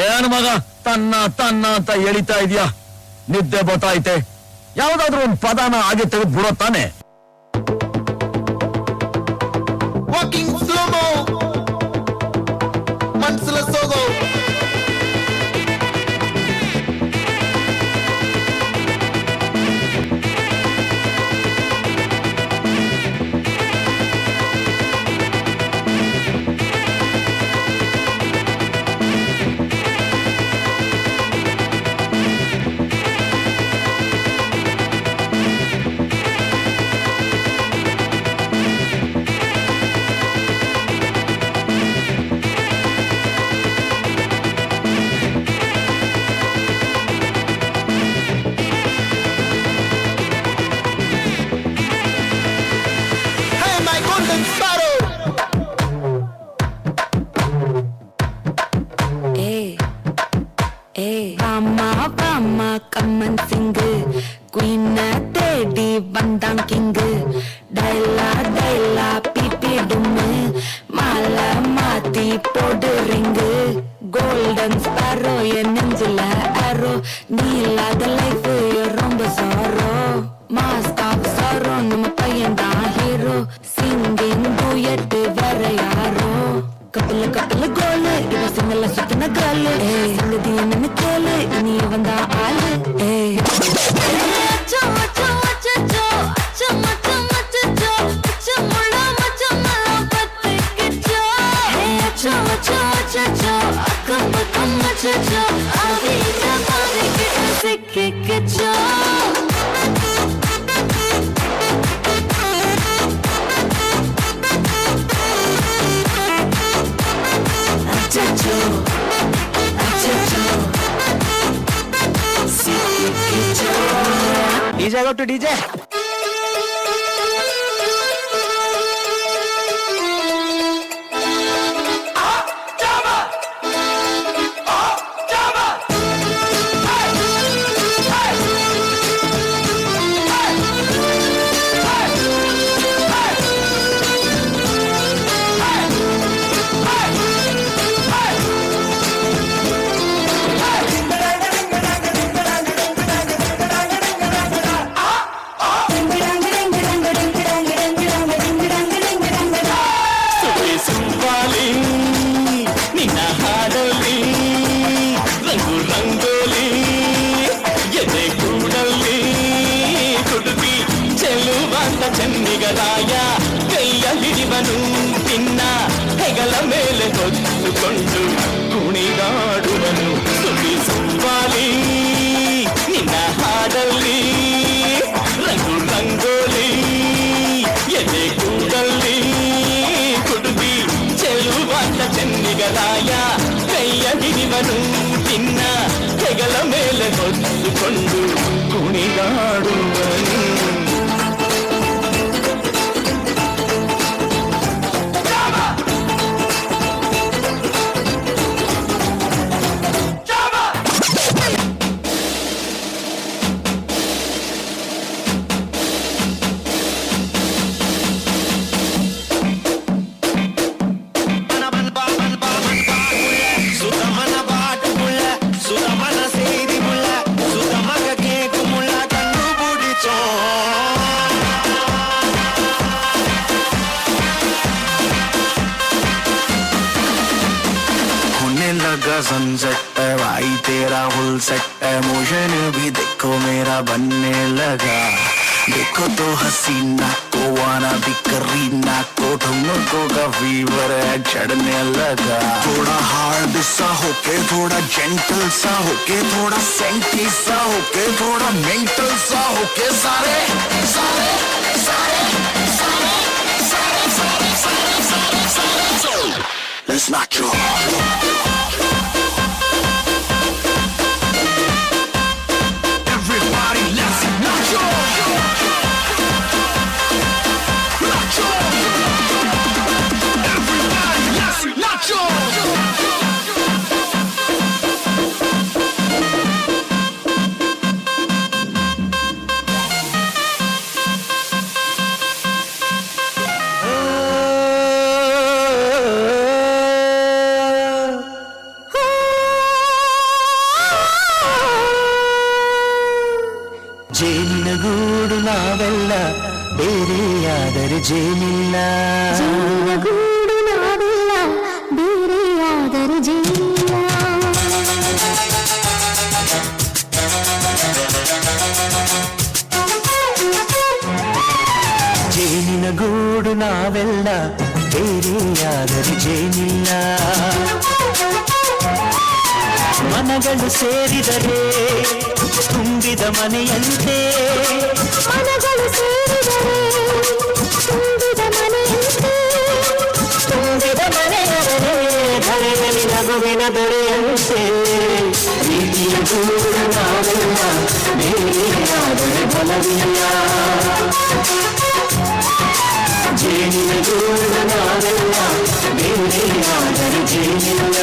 ಏನ್ ಮಗ ತನ್ನ ತನ್ನ ಅಂತ ಎಳಿತಾ ಇದೀಯಾ? ನಿದ್ದೆ ಗೊತ್ತಾಯ್ತೆ. ಯಾವ್ದಾದ್ರು ಒಂದ್ ಪದಾನ ಹಾಗೆ ತೆಗೆದು ಬಿಡೋ ತಾನೆ. ವಾಕಿಂಗ್ ಸ್ಲೋಮೋ ಮನ್ಸಲ ಸೋಗೋ கம்மன் சிங்கு குயின தேடி வந்தான் கிங்கு டைலா டைலா பிபி டும்மு மாலை மாத்தி போடு ரிங்கு கோல்டன் ஸ்பாரோ என் நெஞ்சில ஆரோ நீ இல்லாத லைஃப் ரொம்ப சாரோ மாஸ்க் ஆஃப் சாரோ நம்ம பையன் தான் ஹீரோ சிங்கிங் டூயட் வேற யாரோ கப்பல கப்பல கோலு இவ சிங்கல சுத்தின காலு சங்கதி என்னன்னு கேளு இனி வந்தா ஆளு DJ, go to DJ. Chennigaraya ಕೈಯ ಹಿಡಿವನು ತಿನ್ನ ಹೆಗಲ ಮೇಲೆ ಹೊತ್ತುಕೊಂಡು ಕುಣಿದಾಡುವನು ಸುಗಿ ಸುಂಬಾಲಿ ನಿನ್ನ ಹಾಡಲ್ಲಿ ರಂಗು ರಂಗೋಲಿ ಎದೆ ಕೂಡಲ್ಲಿ ಕುಡುಬಿ ಚೆಲುವಾದ ಚೆನ್ನಿಗರಾಯ ಕೈಯ ಹಿಡಿವನು ತಿನ್ನ ಹೆಗಲ ಮೇಲೆ ಹೊತ್ತುಕೊಂಡು ಕುಣಿದಾಡುವನು सनसेट है भाई तेरा फुल सेट है मोशन भी देखो मेरा बनने लगा देखो तो हसीना को वाना भी करीना को तुमको का फीवर है चढ़ने लगा थोड़ा हार्ड सा होके थोड़ा जेंटल सा होके थोड़ा सेंटी सा होके थोड़ा मेंटल सा होके सारे सारे सारे सारे सारे सारे सारे सारे सारे let's not go everybody let's not go ನಾವೆಲ್ಲ ಬೇರೆಯಾದರೆ ಜೇನಿಲ್ಲ. ಜೇನಿನ ಗೂಡು ನಾವೆಲ್ಲ ಬೇರೆಯಾದರೆ ಜೇನಿಲ್ಲ. ಜೇನಿನ ಗೂಡು ನಾವೆಲ್ಲ ಬೇರೆಯಾದರೆ ಜೇನಿಲ್ಲ. ಮನಗಳು ಸೇರಿದರೆ ತುಂಬಿದ ಮನೆಯಂತೆ. ಮನಗಳು ಸೇರಿದರೆ ತುಂಬಿದ ಮನೆಯಂತೆ. ತುಂಬಿದ ಮನೆಯಂತೆ ಧರೆಯಲ್ಲಿ ನಗುವಿನ ದೊರೆಯಂತೆ. ಪ್ರೀತಿಯ ಗೂಡು ನಾವೆಲ್ಲ ಬೇರೆಯಾದರೆ ಬಲವಿಲ್ಲ. ಜೇನಿನ ಗೂಡು ನಾವೆಲ್ಲ ಬೇರೆಯಾದರೆ ಜೇನಿಲ್ಲ.